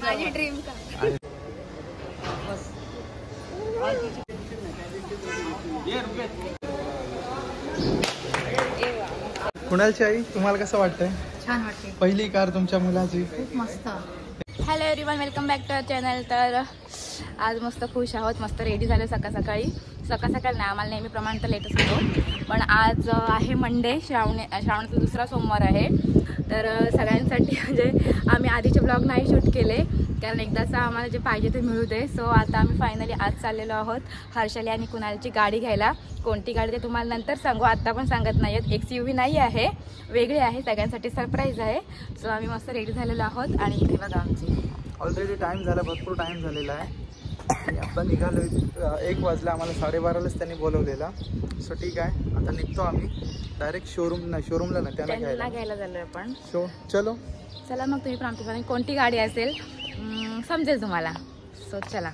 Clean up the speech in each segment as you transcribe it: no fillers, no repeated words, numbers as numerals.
माझी dream car. कुणालची आई, तुम्हाला कसं वाटतंय? छान वाटते. पहिली कार तुमच्या मुलाची. खूप मस्त. Hello everyone, welcome back to our channel. तर आज मस्त खुश आहोत, मस्त रेडी झाले सकाळ सकाळी नाही, आम्हाला नेहमीप्रमाणे तर लेटच होतो, पण आज आहे मंडे, श्रावणाचा दुसरा सोमवार आहे. तर सगळ्यांसाठी म्हणजे आम्ही आधीचे ब्लॉग नाही शूट केले, कारण एकदाचा आम्हाला जे पाहिजे ते मिळू दे. सो आता आम्ही फायनली आज चाललेलो आहोत हर्षाली आणि कुणालची गाडी घ्यायला. कोणती गाडी ते तुम्हाला नंतर सांगू, आत्ता पण सांगत नाही आहेत. XUV नाही आहे, वेगळी आहे, सगळ्यांसाठी सरप्राईज आहे. सो आम्ही मस्त रेडी झालेलो आहोत. आणि इथे बघा आमची ऑलरेडी टाइम झाला, भरपूर टाइम झालेला आहे. आता निघालो, 1 वाजला, आम्हाला 12:30लाच त्यांनी बोलवलेला. सो ठीक आहे, आता निघतो आम्ही डायरेक्ट शोरूमला ना त्यांना घ्यायला झालो आपण. सो चला मग तुम्ही पण आमच्याकडे कोणती गाडी असेल समजेल तुम्हाला. सो चला.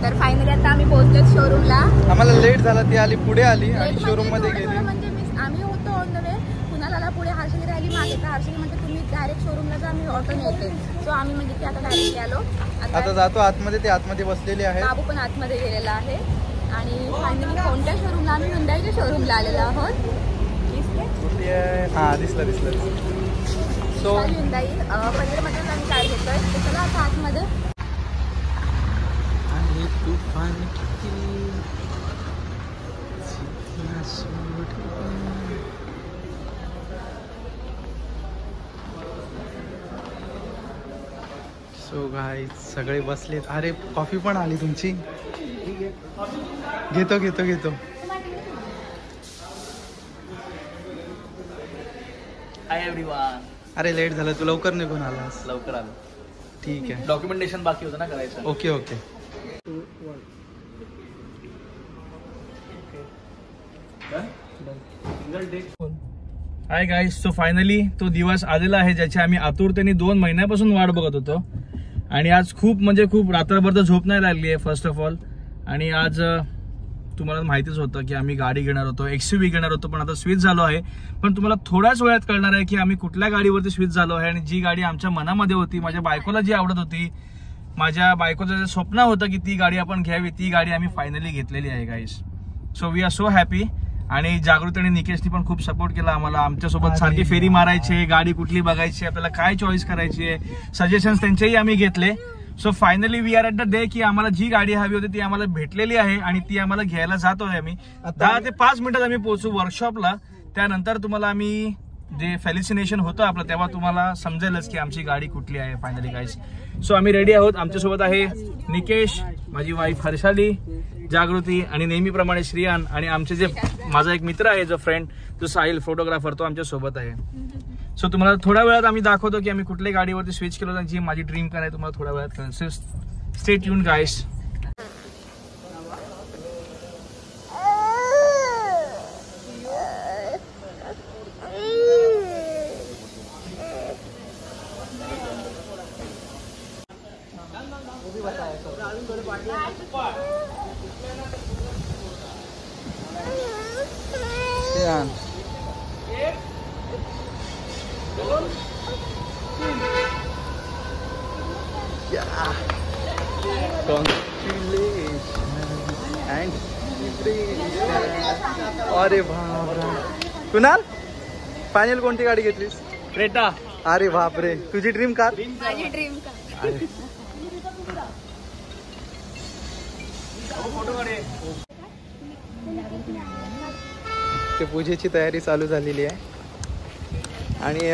तर फायनली आता आम्ही पोहोचलो शोरूमला. आम्हाला लेट झाला, ती आली पुढे आली आणि शोरूम मध्ये गेली. म्हणजे आम्ही होतो ऑन द वे, कुणाला पुढे, हर्षली राहिली मागे. तर हर्षली म्हणजे तुम्ही डायरेक्ट शोरूमला जा, आम्ही ऑटो येते. सो आम्ही म्हणजे की आता डायरेक्ट आलो, आता जातो आतमध्ये. ते आतमध्ये बसलेले आहे, बाबू पण आतमध्ये गेलेला आहे. आणि फायनली कोणत्या शोरूमला? आम्ही हुंडाईच्या शोरूमला आलेलो आहोत. हा दिसलं. सो हुंडाई पंधरामध्ये आम्ही काय घेतोय. चला आता आतमध्ये. सो गाईज सगळे बसलेत. अरे कॉफी पण आली तुमची. घेतो. Hi everyone. अरे लेट झालं, तू लवकर निघून आलास. लवकर आलो. ठीक आहे, डॉक्युमेंटेशन बाकी होतं ना करायचं. Okay. Hi guys, so finally तो दिवस आलेला आहे ज्याची आम्ही आतुरतेने 2 महिन्यापासून वाट बघत होतो. आणि आज खूप रात्रभर तर झोप नाही लागली आहे फर्स्ट ऑफ ऑल. आणि आज तुम्हाला माहितीच होतं की आम्ही गाडी घेणार होतो, XUV घेणार होतो, पण आता स्विच झालो आहे. पण तुम्हाला थोड्याच वेळात कळणार आहे की आम्ही कुठल्या गाडीवरती स्विच झालो आहे. आणि जी गाडी आमच्या मनामध्ये होती, माझ्या बायकोला जी आवडत होती, माझ्या बायकोचं जे स्वप्न होतं की ती गाडी आपण घ्यावी, ती गाडी आम्ही फायनली घेतलेली आहे guys. So we are so happy. आणि जागृती आणि निकेशनी पण खूप सपोर्ट केला आम्हाला. आमच्यासोबत सारखी फेरी मारायचे, गाडी कुठली बघायची, आपल्याला काय चॉईस करायची आहे, सजेशन्स त्यांचेही आम्ही घेतले. So finally we are at the day की आम्हाला जी गाडी हवी होती ती आम्हाला भेटलेली आहे आणि ती आम्हाला घ्यायला जातोय आम्ही. 10 ते 5 मिनिटात आम्ही पोहोचू वर्कशॉपला. त्यानंतर तुम्हाला आम्ही जे फॅलिसिनेशन होतं आपलं, तेव्हा तुम्हाला समजेलच की आमची गाडी कुठली आहे फायनली गाईस. सो आम्ही रेडी आहोत. आमच्यासोबत आहे निकेश, माझी वाईफ हर्षाली, जागृती आणि नेहमीप्रमाणे श्रियान. आणि आमचे जे माझा एक मित्र आहे, जो फ्रेंड, जो साहिल फोटोग्राफर, तो आमच्या सोबत आहे. सो तुम्हाला थोड्या वेळात आम्ही दाखवतो की आम्ही कुठल्या गाडीवरती स्विच केलो, जी माझी ड्रीम कार आहे. तुम्हाला थोड्या वेळात कळेल. स्टे ट्यून गाईस. अरे बापरे, कुणाल फायनल कोणती गाडी घेतलीस? क्रेटा. अरे बापरे, तुझी ड्रीम कार? माझी ड्रीम कार. ते पूजेची तयारी चालू झालेली आहे. आणि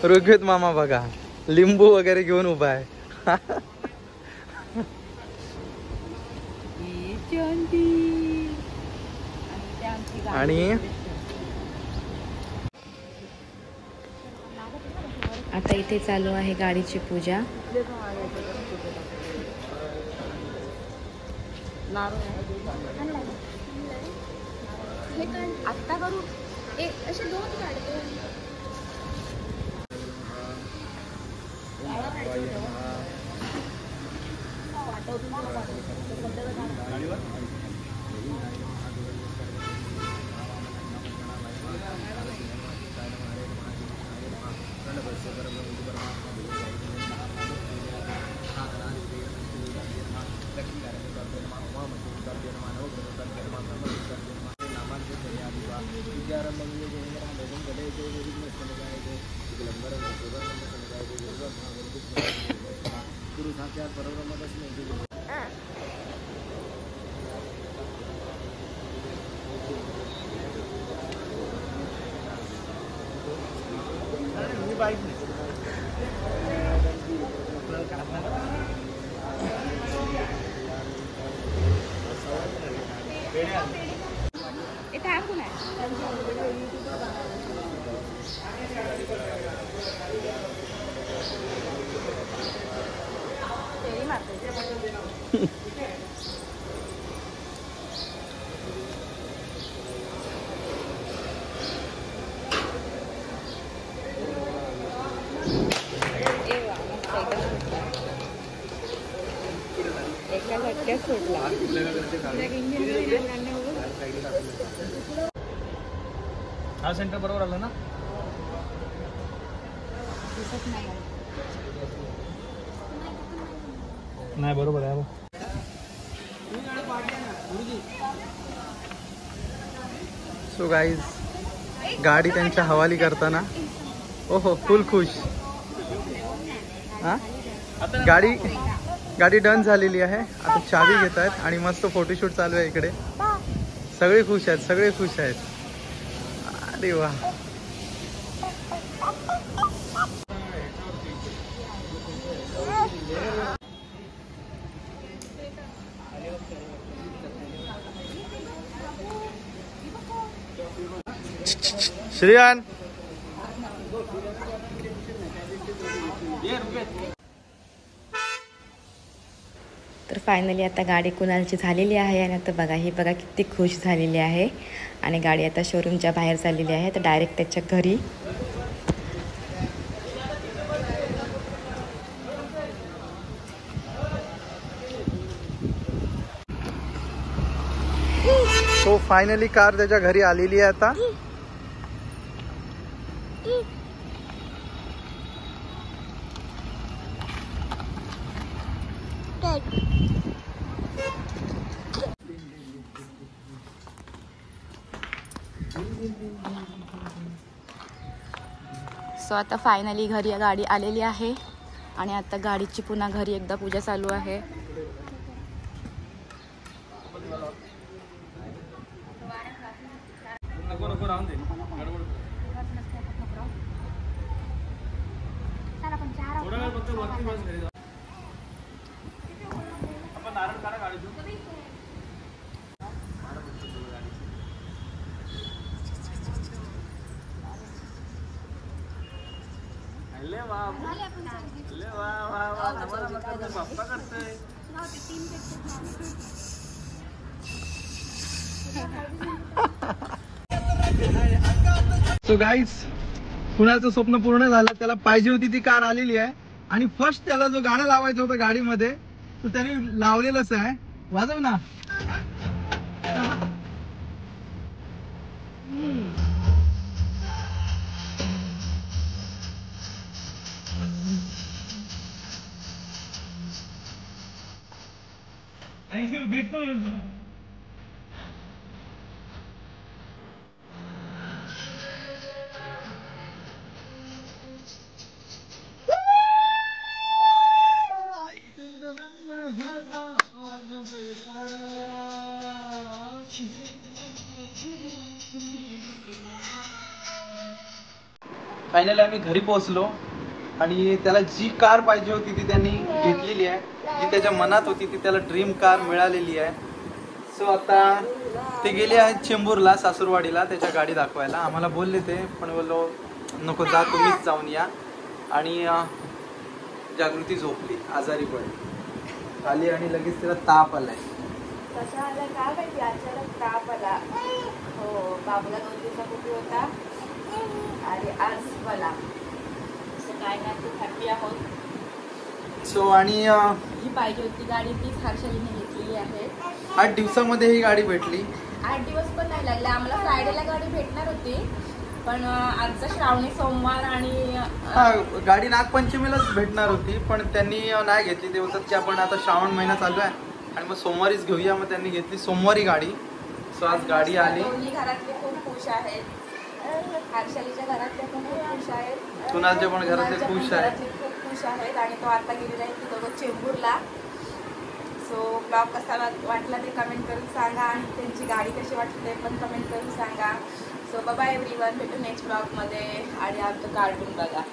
ऋग्वेद मामा बघा, लिंबू वगैरे घेऊन उभा आहे. आणि आता इथे चालू आहे गाडीची पूजा. आत्ता करू असे 2 काढतो. इथे आहे कोण आहे? फेरी मारते. एका झटक्यात सुटला. हा सेंटर बरोबर आलं ना? दिसत नाही. नाही बरोबर आहे. सो गाईज गाडी त्यांच्या हवाली करताना ओहो फुल खुश. हा गाडी डन झालेली आहे. आता चावी घेत आहेत आणि मस्त फोटोशूट चालू आहे इकडे. सगळे खुश आहेत. अरे वा. श्रेयान तर फायनली आता गाडी कुणालची झालेली आहे आणि आता बघा ही बघा किती खुश झालेली आहे. आणि गाडी आता शोरूमच्या बाहेर चाललेली आहे तर डायरेक्ट त्याच्या घरी. तो फायनली कार त्याच्या घरी आलेली आहे आता. सो आता फायनली घरी गाडी आलेली आहे आणि आता गाडीची पुन्हा घरी एकदा पूजा चालू आहे. सो गाईज कुणाचं स्वप्न पूर्ण झालं. त्याला पाहिजे होती ती कार आलेली आहे आणि फर्स्ट त्याला जो गाणं लावायचं होतं गाडीमध्ये तो त्याने लावलेलंच आहे. वाजव ना. भेटतो. फायनली आम्ही घरी पोहोचलो आणि त्याला जी कार पाहिजे होती ती त्यांनी घेतलेली आहे. जी त्याच्या मनात होती ती त्याला ड्रीम कार मिळालेली आहे. सो आता ते गेले आहेत चेंबूरला सासूरवाडीला त्याच्या गाडी दाखवायला. आम्हाला बोलले ते पण बोललो नको जा तुम्हीच जाऊन या. आणि जागृती झोपली आजारी पडली आली आणि लगेच तिला ताप आलाय. कशा आला काय माहिती अचानक ताप आला. हो बाबूला 2 दिवसापूर्वी होता आणि आज मला काय नाही खूप हॅपी आहोत. सो आणि ही पाहिजे होती गाडी तीच हर्षालीने घेतलेली आहे. 8 दिवसामध्ये ही गाडी भेटली. 8 दिवस पण नाही लागले आम्हाला. फ्रायडेला गाडी भेटणार होती पण आजचा श्रावणी सोमवार आणि गाडी नागपंचमीलाच भेटणार होती पण त्यांनी नाही घेतली. ते बोलतात की आपण आता श्रावण महिना चालू आहे आणि मग सोमवारीच घेऊया. मग त्यांनी घेतली सोमवारी गाडी. सो आज गाडी आली. दोन्ही घरातले खूप खुश आहेत. हर्षालीच्या घरातले पण खूप खुश आहेत. कुणालच्या पण घरातले खुश आहेत. खूप खुश खुश आहेत आणि तो आता गेलेला आहे ते दोघं चेंबूरला. सो ब्लॉग कसा वाटला ते कमेंट करून सांगा आणि त्यांची गाडी कशी वाटली ते पण कमेंट करून सांगा. सो बाय एव्हरीवन, भेटू नेक्स्ट ब्लॉगमध्ये आणि आमचं कार्टून बघा.